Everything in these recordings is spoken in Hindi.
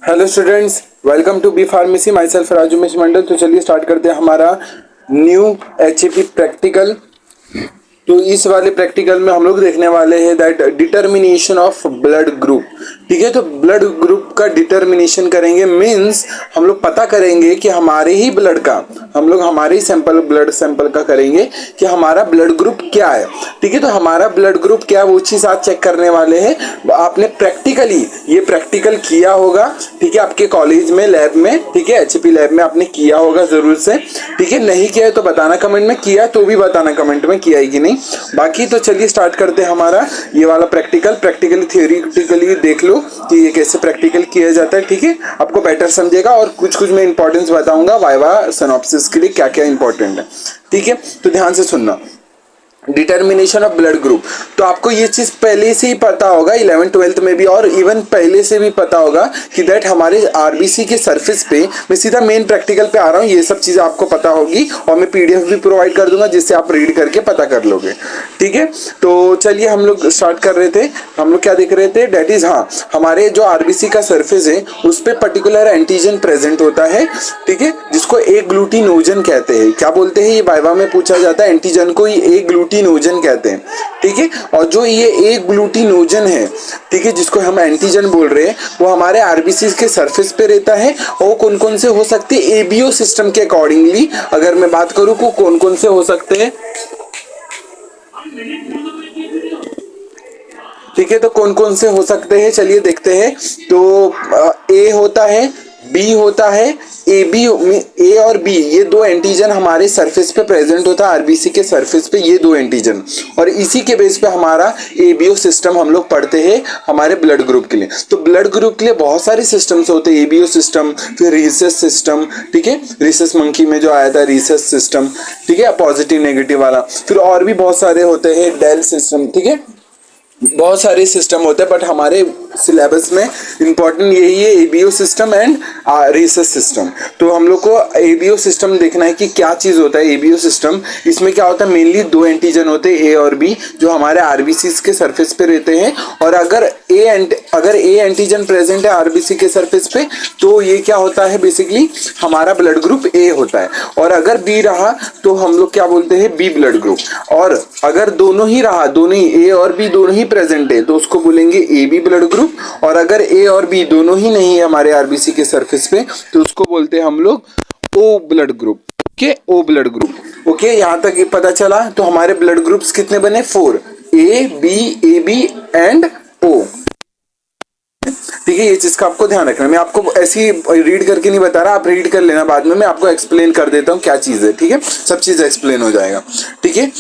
Hello students, welcome to B pharmacy. Myself Raju मिश मंडल। तो चलिए स्टार्ट करते हैं हमारा न्यू एचएपी प्रैक्टिकल। तो इस वाले प्रैक्टिकल में हम लोग देखने वाले हैं that determination of blood group. ठीक है, तो ब्लड ग्रुप का डिटर्मिनेशन करेंगे, मीन्स हम लोग पता करेंगे कि हमारे ही ब्लड का, हम लोग हमारे ही सैंपल, ब्लड सैंपल का करेंगे कि हमारा ब्लड ग्रुप क्या है। ठीक है, तो हमारा ब्लड ग्रुप क्या है वो चीज़ आज चेक करने वाले हैं। आपने प्रैक्टिकली ये प्रैक्टिकल किया होगा, ठीक है, आपके कॉलेज में लैब में, ठीक है, एचपी लैब में आपने किया होगा जरूर से। ठीक है, नहीं किया है तो बताना कमेंट में, किया तो भी बताना कमेंट में किया है कि नहीं। बाकी तो चलिए स्टार्ट करते हैं हमारा ये वाला प्रैक्टिकली थियोरिटिकली देख लो कि ये कैसे प्रैक्टिकल किया जाता है। ठीक है, आपको बेटर समझेगा और कुछ कुछ मैं इंपॉर्टेंस बताऊंगा वाइवा सिनॉप्सिस के लिए क्या क्या इंपॉर्टेंट है। ठीक है, तो ध्यान से सुनना। डिटर्मिनेशन ऑफ ब्लड ग्रुप, तो आपको ये चीज पहले से ही पता होगा 11th-12th में भी, और इवन पहले से भी पता होगा कि दैट हमारे आरबीसी के सरफेस पे, मैं सीधा मेन प्रैक्टिकल पे आ रहा हूँ, ये सब चीजें आपको पता होगी और मैं पीडीएफ भी प्रोवाइड कर दूंगा जिससे आप रीड करके पता कर लोगे। ठीक है, तो चलिए हम लोग स्टार्ट कर रहे थे। हम लोग क्या देख रहे थे, डेट इज, हाँ, हमारे जो आरबीसी का सरफेस है उस पर पर्टिकुलर एंटीजन प्रेजेंट होता है। ठीक है, जिसको ए ग्लूटिनोजन कहते हैं। क्या बोलते हैं, ये वाइवा में पूछा जाता है, एंटीजन को ही ए ग्लूटिनोजन कहते हैं। ठीक है, और जो ये ए ग्लूटिनोजन है, ठीक है, जिसको हम एंटीजन बोल रहे हैं, वो हमारे आरबीसी के सरफेस पे रहता है। और कौन कौन से हो सकते हैं, एबीओ सिस्टम के अकॉर्डिंगली अगर मैं बात करूं को कौन कौन से हो सकते हैं। ठीक है, तो कौन कौन से हो सकते हैं चलिए देखते हैं। तो ए होता है, बी होता है, ए बी, ए और बी, ये दो एंटीजन हमारे सरफेस पे प्रेजेंट होता है, आरबीसी के सरफेस पे ये दो एंटीजन, और इसी के बेस पे हमारा एबीओ सिस्टम हम लोग पढ़ते हैं हमारे ब्लड ग्रुप के लिए। तो ब्लड ग्रुप के लिए बहुत सारे सिस्टम्स होते हैं, एबीओ सिस्टम, फिर रीसेस सिस्टम, ठीक है, रीसेस मंकी में जो आया था रीसेस सिस्टम, ठीक है, पॉजिटिव नेगेटिव वाला, फिर और भी बहुत सारे होते हैं, डेल सिस्टम, ठीक है, बहुत सारे सिस्टम होते हैं, बट हमारे सिलेबस में इंपॉर्टेंट यही है, ABO system and Rhesus system. तो हम लोग को एबीओ सिस्टम देखना है कि क्या चीज होता है एबीओ सिस्टम। इसमें क्या होता है, मेनली दो एंटीजन होते हैं, ए और बी, जो हमारे आरबीसी के सरफेस पे रहते हैं। और अगर ए एंटीजन प्रेजेंट है आरबीसी के सरफेस पे, तो ये क्या होता है, बेसिकली हमारा ब्लड ग्रुप ए होता है। और अगर बी रहा तो हम लोग क्या बोलते हैं, बी ब्लड ग्रुप। और अगर दोनों ही रहा, दोनों ही ए और बी दोनों ही प्रेजेंट है, तो उसको बोलेंगे ए बी ब्लड ग्रुप। और अगर ए और बी दोनों ही नहीं है हमारे आरबीसी के सरफेस पे, तो उसको बोलते हैं हम लोग O blood group. Okay, O blood group. Okay, यहां तक ये पता चला। तो हमारे ब्लड ग्रुप्स कितने बने, 4, ए बी एंड ओ। ठीक है, ये चीज का आपको ध्यान रखना। मैं आपको ऐसी रीड करके नहीं बता रहा, आप रीड कर लेना, बाद में मैं आपको एक्सप्लेन कर देता हूँ क्या चीज है। ठीक है, सब चीज एक्सप्लेन हो जाएगा। ठीक है,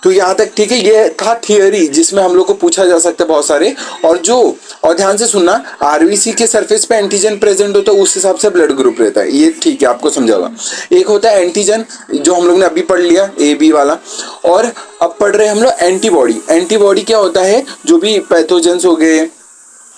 तो यहाँ तक ठीक है, ये था थियोरी जिसमें हम लोग को पूछा जा सकता है बहुत सारे। और ध्यान से सुनना, आरबीसी के सरफेस पे एंटीजन प्रेजेंट होता है, उस हिसाब से ब्लड ग्रुप रहता है, ये ठीक है, आपको समझावा। एक होता है एंटीजन, जो हम लोग ने अभी पढ़ लिया, ए बी वाला। और अब पढ़ रहे हैं हम लोग एंटीबॉडी। एंटीबॉडी क्या होता है, जो भी पैथोजेंस हो गए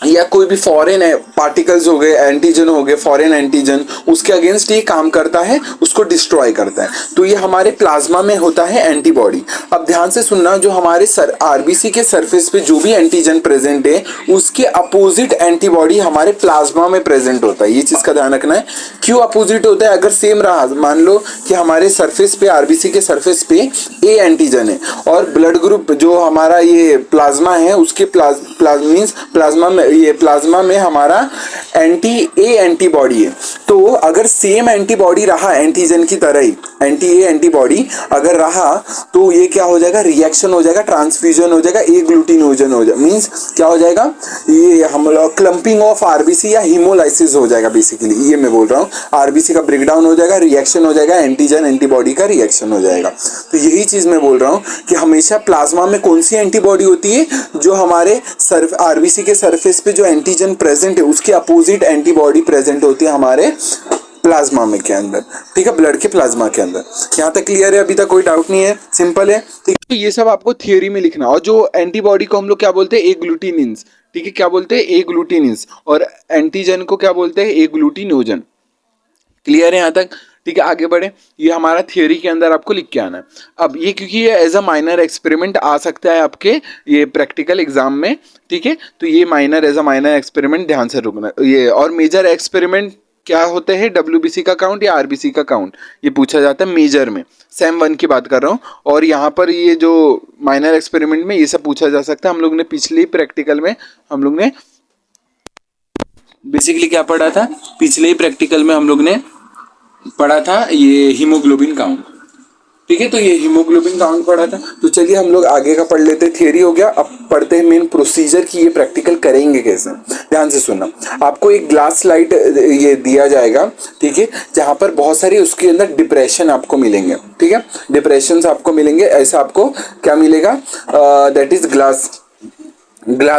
या कोई भी फॉरेन पार्टिकल्स हो गए, एंटीजन हो गए, फॉरेन एंटीजन, उसके अगेंस्ट ये काम करता है, उसको डिस्ट्रॉय करता है। तो ये हमारे प्लाज्मा में होता है एंटीबॉडी। अब ध्यान से सुनना, जो हमारे आरबीसी के सरफेस पे जो भी एंटीजन प्रेजेंट है, उसके अपोजिट एंटीबॉडी हमारे प्लाज्मा में प्रेजेंट होता है। ये चीज का ध्यान रखना है। क्यों अपोजिट होता है, अगर सेम रहा, मान लो कि हमारे सरफेस पे, आरबीसी के सरफेस पे ए एंटीजन है और ब्लड ग्रुप जो हमारा ये प्लाज्मा है, उसके प्लाज्मा में हमारा ए एंटीबॉडी है। तो अगर सेम एंटीबॉडी रहा, एंटीजन की तरह ही ए एंटीबॉडी अगर रहा, तो ये क्या हो जाएगा, रिएक्शन हो जाएगा, ट्रांसफ्यूजन हो जाएगा, ए ग्लूटिनोजन हो जाएगा। मींस क्या हो जाएगा, ये हम लोग क्लम्पिंग ऑफ आरबीसी या हीमोलाइसिस हो जाएगा। बेसिकली ये मैं बोल रहा हूँ, आरबीसी का ब्रेकडाउन हो जाएगा, रिएक्शन हो जाएगा, एंटीजन एंटीबॉडी का रिएक्शन हो जाएगा। तो यही चीज मैं बोल रहा हूँ कि हमेशा प्लाज्मा में कौन सी एंटीबॉडी होती है, जो हमारे आरबीसी के सरफेस पे जो एंटीजन प्रेजेंट है उसके अपोजिट एंटीबॉडी प्रेजेंट होती है हमारे प्लाज्मा में के अंदर। ठीक है, ब्लड के प्लाज्मा के अंदर। यहाँ तक क्लियर है, अभी तक कोई डाउट नहीं है, सिंपल है। ठीक है, तो ये सब आपको थियोरी में लिखना। और जो एंटीबॉडी को हम लोग क्या बोलते हैं, ए ग्लूटिनिन्स। ठीक है, क्या बोलते हैं, ए ग्लूटिनिन्स। और एंटीजन को क्या बोलते हैं, ए ग्लूटिनोजन। क्लियर है यहाँ तक। ठीक है, आगे बढ़े। ये हमारा थियोरी के अंदर आपको लिख के आना है। अब ये क्योंकि ये एज अ माइनर एक्सपेरिमेंट आ सकता है आपके ये प्रैक्टिकल एग्जाम में, ठीक है, तो ये minor as a minor experiment ध्यान से रुकना ये। और मेजर एक्सपेरिमेंट क्या होते हैं, डब्ल्यूबीसी का काउंट या आरबीसी का काउंट, ये पूछा जाता है मेजर में। सेम 1 की बात कर रहा हूँ। और यहाँ पर ये जो माइनर एक्सपेरिमेंट में ये सब पूछा जा सकता है। हम लोग ने पिछले प्रैक्टिकल में हम लोग ने बेसिकली क्या पढ़ा था, पिछले ही प्रैक्टिकल में हम लोग ने पढ़ा था ये हीमोग्लोबिन काउंट, ठीक है, तो ये हीमोग्लोबिन काउंट पढ़ा था। तो चलिए हम लोग आगे का पढ़ लेते हैं। थियरी हो गया, अब पढ़ते हैं मेन प्रोसीजर की ये प्रैक्टिकल करेंगे कैसे। ध्यान से सुनना, आपको एक ग्लास स्लाइड ये दिया जाएगा, ठीक है, जहां पर बहुत सारी उसके अंदर डिप्रेशन आपको मिलेंगे, ठीक है, डिप्रेशन आपको मिलेंगे। ऐसा आपको क्या मिलेगा, दैट इज ग्लास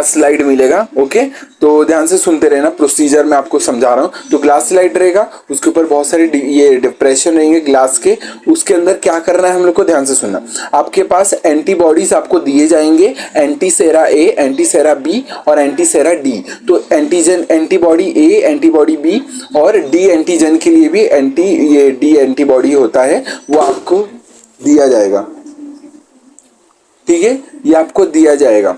स्लाइड मिलेगा। ओके, तो ध्यान से सुनते रहना, प्रोसीजर मैं आपको समझा रहा हूँ। तो ग्लास स्लाइड रहेगा, उसके ऊपर बहुत सारे ये डिप्रेशन रहेंगे ग्लास के। उसके अंदर क्या करना है हम लोग को, ध्यान से सुनना। आपके पास एंटीबॉडीज आपको दिए जाएंगे, एंटीसेरा ए, एंटीसेरा बी और एंटीसेरा डी। तो एंटीजन एंटीबॉडी ए, एंटीबॉडी बी और डी एंटीजन के लिए भी ये डी एंटीबॉडी होता है, वो आपको दिया जाएगा, ठीक है, ये आपको दिया जाएगा।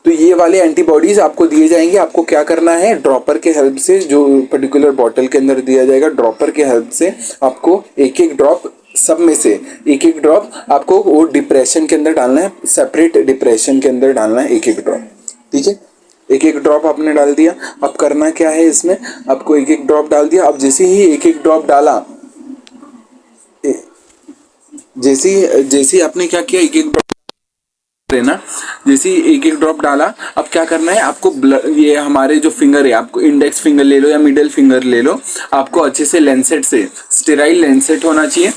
तो ये वाले एंटीबॉडीज आपको दिए जाएंगे। आपको क्या करना है, ड्रॉपर के हेल्प से, जो पर्टिकुलर बॉटल के अंदर दिया जाएगा, ड्रॉपर के हेल्प से आपको एक एक ड्रॉप, सब में से एक एक ड्रॉप आपको वो डिप्रेशन के अंदर डालना है, सेपरेट डिप्रेशन के अंदर डालना है एक एक ड्रॉप, ठीक है। एक एक ड्रॉप आपने डाल दिया। अब करना क्या है इसमें, आपको एक एक ड्रॉप डाल दिया। अब जैसे ही एक एक ड्रॉप डाला, जैसे आपने क्या किया, एक एक लेना, जैसे एक एक ड्रॉप डाला। अब क्या करना है आपको, ये हमारे जो फिंगर है, आपको इंडेक्स फिंगर ले लो या मिडिल फिंगर ले लो, आपको अच्छे से लेंसेट से, स्टेराइल लेंसेट होना चाहिए।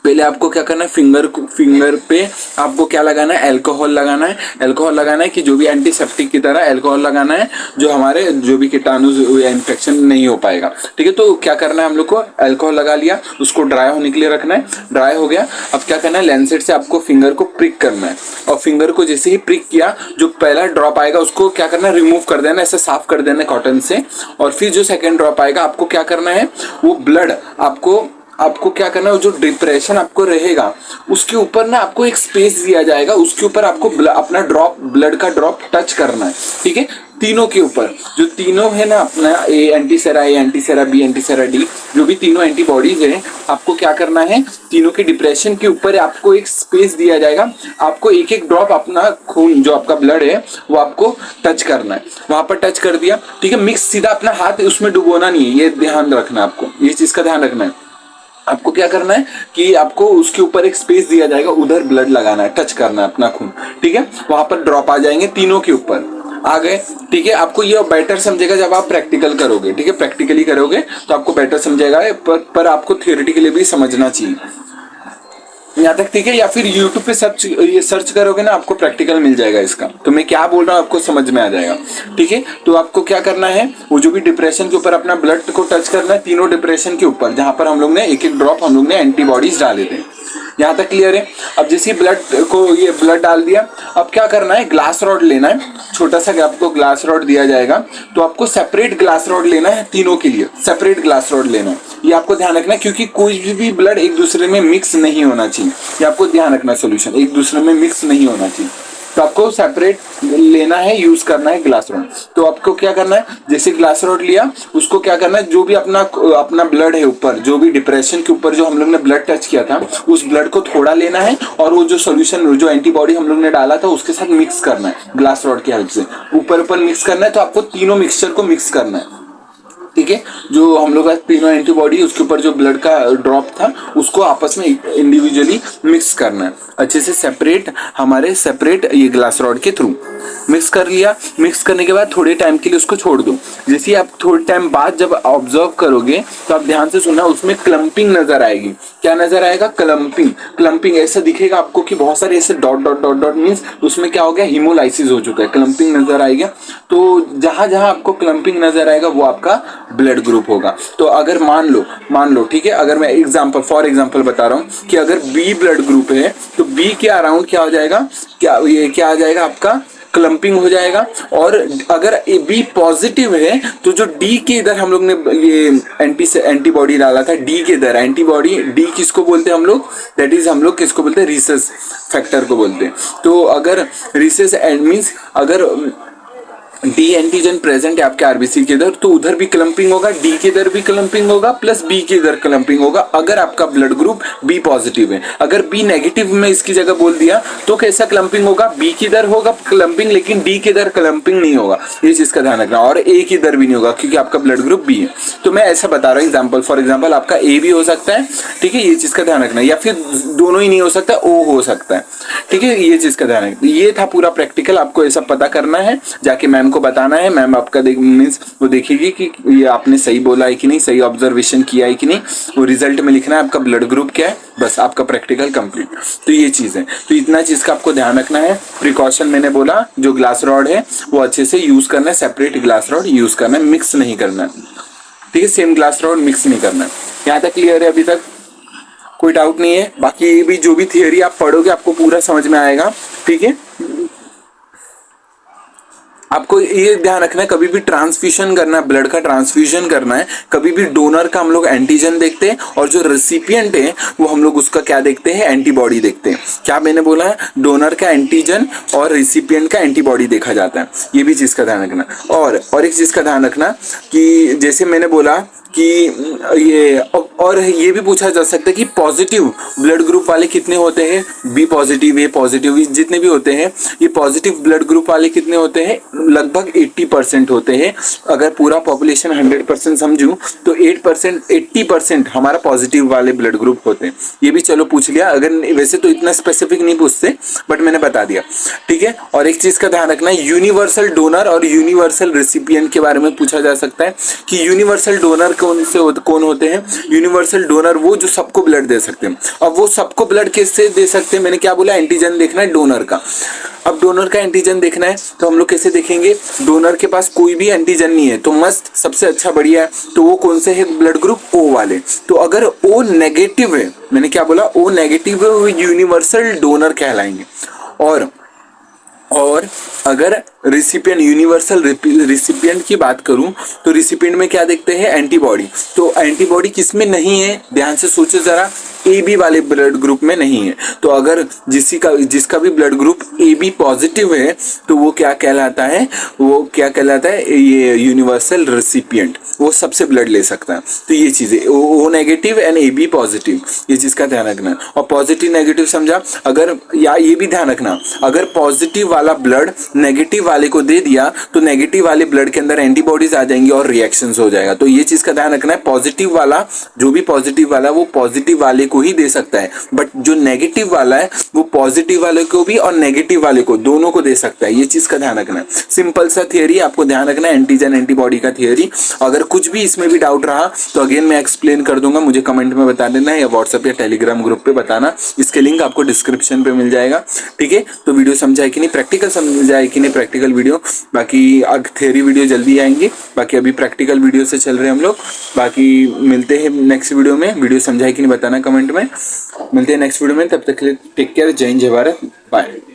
पहले आपको क्या करना है, फिंगर पे आपको क्या लगाना है, अल्कोहल लगाना है। अल्कोहल लगाना है कि जो भी एंटीसेप्टिक की तरह अल्कोहल लगाना है, जो हमारे जो भी कीटाणु या इन्फेक्शन नहीं हो पाएगा, ठीक है। तो क्या करना है हम लोग को, अल्कोहल लगा लिया, उसको ड्राई होने के लिए रखना है। ड्राई हो गया, अब क्या करना है, लेंसेट से आपको फिंगर को प्रिक करना है। और फिंगर को जैसे ही प्रिक किया, जो पहला ड्रॉप आएगा उसको क्या करना है, रिमूव कर देना, ऐसे साफ कर देना कॉटन से। और फिर जो सेकेंड ड्रॉप आएगा, आपको क्या करना है, वो ब्लड आपको क्या करना है, जो डिप्रेशन आपको रहेगा उसके ऊपर ना आपको एक स्पेस दिया जाएगा, उसके ऊपर आपको अपना ब्लड का ड्रॉप टच करना है, ठीक है। तीनों के ऊपर, जो तीनों है ना अपना एंटीसेरा ए, एंटीसेरा बी, एंटीसेरा डी, जो भी तीनों एंटीबॉडीज हैं, आपको क्या करना है, तीनों के डिप्रेशन के ऊपर आपको एक स्पेस दिया जाएगा। आपको एक एक ड्रॉप अपना खून, जो आपका ब्लड है, वो आपको टच करना है। वहां पर टच कर दिया, ठीक है। मिक्स, सीधा अपना हाथ उसमें डुबोना नहीं है, ये ध्यान रखना है आपको, ये चीज का ध्यान रखना है। आपको क्या करना है कि आपको उसके ऊपर एक स्पेस दिया जाएगा, उधर ब्लड लगाना है, टच करना है अपना खून, ठीक है। वहां पर ड्रॉप आ जाएंगे, तीनों के ऊपर आ गए, ठीक है। आपको ये बेटर समझेगा जब आप प्रैक्टिकल करोगे, ठीक है, प्रैक्टिकली करोगे तो आपको बेटर समझेगा, पर आपको थियोरेटिकली भी समझना चाहिए यहाँ तक, ठीक है। या फिर यूट्यूब पे सर्च करोगे ना, आपको प्रैक्टिकल मिल जाएगा इसका। तो मैं क्या बोल रहा हूँ आपको समझ में आ जाएगा, ठीक है। तो आपको क्या करना है, वो जो भी डिप्रेशन के ऊपर अपना ब्लड को टच करना है, तीनों डिप्रेशन के ऊपर, जहां पर हम लोग ने एक एक ड्रॉप हम लोग ने एंटीबॉडीज डाले थे। यहाँ तक क्लियर है। अब जैसे ब्लड को, ये ब्लड डाल दिया, अब क्या करना है, ग्लास रॉड लेना है, छोटा सा आपको ग्लास रॉड दिया जाएगा। तो आपको सेपरेट ग्लास रॉड लेना है, तीनों के लिए सेपरेट ग्लास रॉड लेना है। ये आपको ध्यान रखना है, क्योंकि कोई भी ब्लड एक दूसरे में मिक्स नहीं होना चाहिए, ये आपको ध्यान रखना है। सोल्यूशन एक दूसरे में मिक्स नहीं होना चाहिए, तो आपको सेपरेट लेना है, यूज करना है ग्लास रॉड। तो आपको क्या करना है, जैसे ग्लास रॉड लिया, उसको क्या करना है, जो भी अपना ब्लड है ऊपर, जो भी डिप्रेशन के ऊपर जो हम लोग ने ब्लड टच किया था, उस ब्लड को थोड़ा लेना है और वो जो सोल्यूशन, जो एंटीबॉडी हम लोग ने डाला था, उसके साथ मिक्स करना है ग्लास रॉड की हेल्प से, ऊपर मिक्स करना है। तो आपको तीनों मिक्सचर को मिक्स करना है, ठीक है। जो हम लोग तीनों एंटीबॉडी, उसके ऊपर जो ब्लड का ड्रॉप था, उसको आपस में इंडिविजुअली मिक्स करना है अच्छे से, सेपरेट ये ग्लास रॉड के थ्रू मिक्स कर लिया। मिक्स करने के बाद थोड़े टाइम के लिए उसको छोड़ दो। जैसे आप थोड़े टाइम बाद जब ऑब्जर्व करोगे, तो आप ध्यान से सुनना, उसमें क्लम्पिंग नजर आएगी। क्या नजर आएगा, क्लम्पिंग ऐसा दिखेगा आपको कि बहुत सारे ऐसे dot dot dot dot, means उसमें क्या हो गया, हीमोलाइसिस हो चुका है, क्लम्पिंग नजर आएगा। तो जहां जहां आपको क्लम्पिंग नजर आएगा, वो आपका ब्लड ग्रुप होगा। तो अगर मान लो, ठीक है, अगर मैं फॉर एग्जांपल बता रहा हूं कि अगर बी ब्लड ग्रुप है, तो बी के अराउंड क्या हो जाएगा, क्या आ जाएगा आपका क्लम्पिंग हो जाएगा। और अगर ए बी पॉजिटिव है तो जो डी के इधर हम लोग ने ये एंटीबॉडी डाला था, डी के इधर एंटीबॉडी, डी किसको बोलते हैं हम लोग, दैट इज हम लोग किसको बोलते हैं, रिसेस फैक्टर को बोलते हैं। तो अगर रिसेस मीन्स अगर डी एंटीजन प्रेजेंट है आपके आरबीसी के इधर, तो उधर भी क्लम्पिंग होगा, डी के इधर भी क्लम्पिंग होगा, प्लस बी के इधर क्लम्पिंग होगा अगर आपका ब्लड ग्रुप बी पॉजिटिव है। अगर बी नेगेटिव में इसकी जगह बोल दिया तो कैसा क्लम्पिंग होगा, बी के इधर होगा क्लम्पिंग लेकिन डी के इधर क्लम्पिंग नहीं होगा, ये चीज का ध्यान रखना। और ए के इधर भी नहीं होगा क्योंकि आपका ब्लड ग्रुप बी है। तो मैं ऐसा बता रहा हूँ एग्जाम्पल, फॉर एग्जाम्पल आपका ए भी हो सकता है, ठीक है, ये चीज का ध्यान रखना, या फिर दोनों ही नहीं हो सकता, ओ हो सकता है, ठीक है, ये चीज का ध्यान रखना। ये था पूरा प्रैक्टिकल, आपको ऐसा पता करना है, जाके मैम को बताना है, मैम आपका मीन्स वो देखेगी कि ये आपने सही बोला है कि नहीं, सही ऑब्जर्वेशन किया है कि नहीं, वो रिजल्ट में लिखना है आपका ब्लड ग्रुप क्या है, बस आपका प्रैक्टिकल कंप्लीट। तो ये चीज है, तो इतना चीज का आपको ध्यान रखना है। प्रिकॉशन मैंने बोला, जो ग्लास रॉड है वो अच्छे से यूज करना है, सेपरेट ग्लास रॉड यूज करना है, मिक्स नहीं करना है, ठीक है, सेम ग्लास रॉड मिक्स नहीं करना है। यहाँ तक क्लियर है, अभी तक कोई डाउट नहीं है। बाकी ये भी जो भी थियरी आप पढ़ोगे आपको पूरा समझ में आएगा, ठीक है। आपको ये ध्यान रखना है, कभी भी ट्रांसफ्यूजन करना है, ब्लड का ट्रांसफ्यूजन करना है, कभी भी डोनर का हम लोग एंटीजन देखते हैं और जो रेसिपिएंट है वो हम लोग उसका क्या देखते हैं, एंटीबॉडी देखते हैं। क्या मैंने बोला है, डोनर का एंटीजन और रेसिपिएंट का एंटीबॉडी देखा जाता है, ये भी चीज का ध्यान रखना। और एक चीज का ध्यान रखना कि जैसे मैंने बोला कि ये, और ये भी पूछा जा सकता है कि पॉजिटिव ब्लड ग्रुप वाले कितने होते हैं, बी पॉजिटिव, ए पॉजिटिव, जितने भी होते हैं ये पॉजिटिव ब्लड ग्रुप वाले कितने होते हैं, लगभग 80% होते हैं। अगर पूरा पॉपुलेशन 100% समझूं तो 80% हमारा पॉजिटिव वाले ब्लड ग्रुप होते हैं। ये भी चलो पूछ लिया, अगर वैसे तो इतना स्पेसिफिक नहीं पूछते बट मैंने बता दिया, ठीक है। और एक चीज का ध्यान रखना है, यूनिवर्सल डोनर और यूनिवर्सल रेसिपिएंट के बारे में पूछा जा सकता है कि यूनिवर्सल डोनर कौन होते हैं। यूनिवर्सल डोनर वो जो सबको ब्लड दे सकते हैं। अब वो सबको ब्लड कैसे दे सकते हैं, मैंने क्या बोला, एंटीजन देखना है डोनर का। अब डोनर का एंटीजन देखना है तो हम लोग कैसे देखेंगे, डोनर के पास कोई भी एंटीजन नहीं है तो मस्त सबसे अच्छा बढ़िया है, तो वो कौन से है, ब्लड ग्रुप ओ वाले। तो अगर ओ नेगेटिव है, मैंने क्या बोला, ओ नेगेटिव है, वो यूनिवर्सल डोनर कहलाएंगे। और अगर रिसिपिएंट, यूनिवर्सल रिसिपिएंट की बात करूं तो रिसिपिएंट में क्या देखते हैं, एंटीबॉडी। तो एंटीबॉडी किसमें नहीं है, ध्यान से सोचो जरा, ए बी वाले ब्लड ग्रुप में नहीं है। तो अगर जिसका भी blood group A B positive है तो वो क्या कहलाता है, वो क्या कहलाता है, ये यूनिवर्सल रेसिपिएंट, वो सबसे ब्लड ले सकता है। तो ये चीजें O negative and A B positive, ये चीज का ध्यान रखना। और पॉजिटिव नेगेटिव समझा, अगर या ये भी ध्यान रखना, अगर पॉजिटिव वाला ब्लड नेगेटिव वाले को दे दिया तो नेगेटिव वाले ब्लड के अंदर एंटीबॉडीज आ जाएंगी और रिएक्शंस हो जाएगा। तो ये चीज का ध्यान रखना है, पॉजिटिव वाला, जो भी पॉजिटिव वाला वो पॉजिटिव वाले को ही दे सकता है, बट जो नेगेटिव वाला है वो पॉजिटिव वाले को भी और नेगेटिव वाले को, दोनों को दे सकता है। ये चीज का ध्यान रखना है, सिंपल सा थियरी आपको ध्यान रखना है, एंटीजन एंटीबॉडी का थियरी। अगर कुछ भी इसमें भी डाउट रहा तो अगेन मैं एक्सप्लेन कर दूंगा, मुझे कमेंट में बता देना है या व्हाट्सएप या टेलीग्राम ग्रुप पे बताना, इसके लिंक आपको डिस्क्रिप्शन पे मिल जाएगा, ठीक है। तो वीडियो समझाए कि नहीं, प्रैक्टिकल समझाए कि नहीं, प्रैक्टिकल वीडियो, बाकी थियरी वीडियो जल्दी आएंगे, बाकी अभी प्रैक्टिकल वीडियो से चल रहे हैं हम लोग। बाकी मिलते हैं नेक्स्ट वीडियो में, वीडियो समझाए कि नहीं बताना कमेंट में, मिलते हैं नेक्स्ट वीडियो में, तब तक के लिए टेक केयर, जय हिंद, जय भारत, बाय।